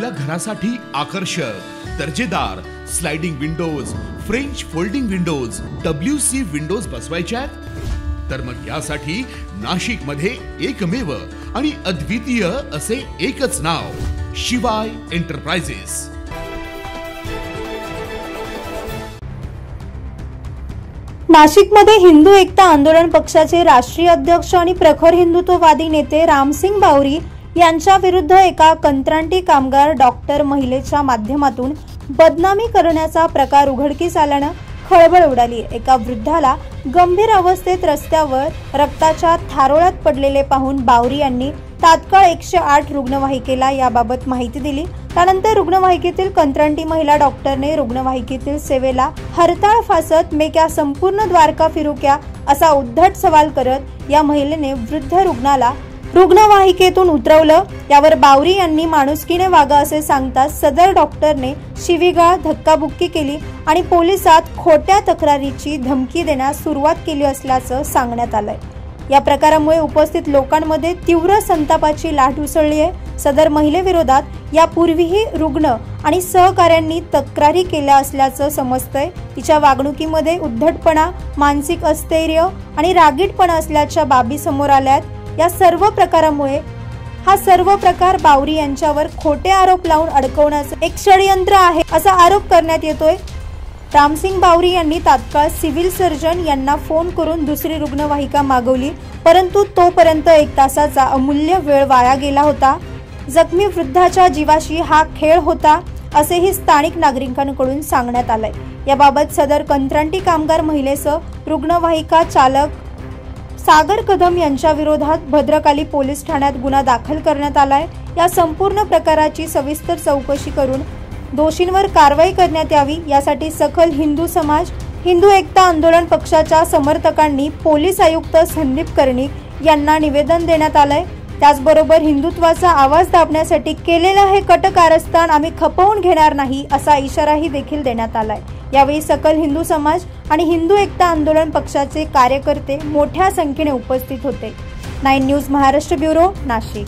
आपल्या घरासाठी आकर्षक दर्जेदार sliding windows, French folding windows, WC windows बसवायच्यात? तर मग यासाठी नाशिक मध्ये एकमेव आणि अद्वितीय असे एकच नाव, शिवाय एंटरप्राइजेस। नाशिकमध्ये हिंदू एकता आंदोलन पक्षाचे राष्ट्रीय अध्यक्ष आणि प्रखर हिंदुत्ववादी नेते रामसिंग बावरी यांच्या विरुद्ध एका कंत्राटी कामगार डॉक्टर महिलेच्या माध्यमातून बदनामी करण्याचा प्रकार उघडकीस आल्याने खळबळ उडाली। एका वृद्धाला गंभीर अवस्थेत रस्त्यावर रक्ताच्या थारोळ्यात पडलेले पाहून बावरी यांनी तात्काळ 108 रुग्णवाहिकेला याबाबत माहिती दिली। त्यानंतर रुग्णवाहिकेतील कंत्राटी महिला डॉक्टरने रुग्णवाहिकेतील सेवेला हरताळ फासत "मैं क्या संपूर्ण द्वारका फिरू क्या" असा उद्धट सवाल करत या महिलेने वृद्ध रुग्णाला रुग्णवाहिकेतून उतरवलं। यावर बावरी यांनी माणुसकीने वागा असे सांगताच सदर डॉक्टरने शिवीगाळ, धक्काबुक्की केली आणि पोलिसात खोट्या तक्रारीची धमकी देण्यास सुरुवात केली असल्याचं सांगण्यात आलंय। या प्रकारामुळे उपस्थित लोकांमध्ये तीव्र संतापाची लाट उसळली आहे। सदर महिलेविरोधात यापूर्वीही रुग्ण आणि सहकाऱ्यांनी तक्रारी केल्या असल्याचं समजतंय। तिच्या वागणुकीमध्ये उद्धटपणा, मानसिक अस्थैर्य आणि रागीटपणा असल्याच्या बाबी समोर आल्यात। या सर्व प्रकारामुळे हा सर्व प्रकार बावरी यांच्यावर खोटे आरोप लावून अडकवण्याचं एक षडयंत्र आहे असा आरोप करण्यात येतोय। रामसिंग बावरी यांनी तात्काळ सिव्हिल सर्जन यांना फोन करून दुसरी रुग्णवाहिका मागवली, परंतु तोपर्यंत 1 तासाचा अमूल्य वेळ वाया गेला होता। जखमी वृद्धाच्या जीवाशी हा खेळ होता असेही स्थानिक नागरिकांकडून सांगण्यात आलंय। याबाबत सदर कंत्राटी कामगार महिलेसह रुग्णवाहिका चालक सागर कदम यांच्या विरोधात भद्रकाली पोलीस ठाण्यात गुन्हा दाखल करण्यात आलाय। या संपूर्ण प्रकाराची सविस्तर चौकशी करून दोषींवर कारवाई करण्यात यावी यासाठी सकल हिंदू समाज, हिंदू एकता आंदोलन पक्षाच्या समर्थकांनी पोलीस आयुक्त संदीप कर्णिक यांना निवेदन देण्यात आलंय। त्याचबरोबर हिंदुत्वाचा आवाज दाबण्यासाठी केलेलं हे कट कारस्थान आम्ही खपवून घेणार नाही असा इशाराही देखील देण्यात आलाय। यावेळी सकल हिंदू समाज आणि हिंदू एकता आंदोलन पक्षाचे कार्यकर्ते मोठ्या संख्येने उपस्थित होते। 9 न्यूज महाराष्ट्र ब्युरो, नाशिक।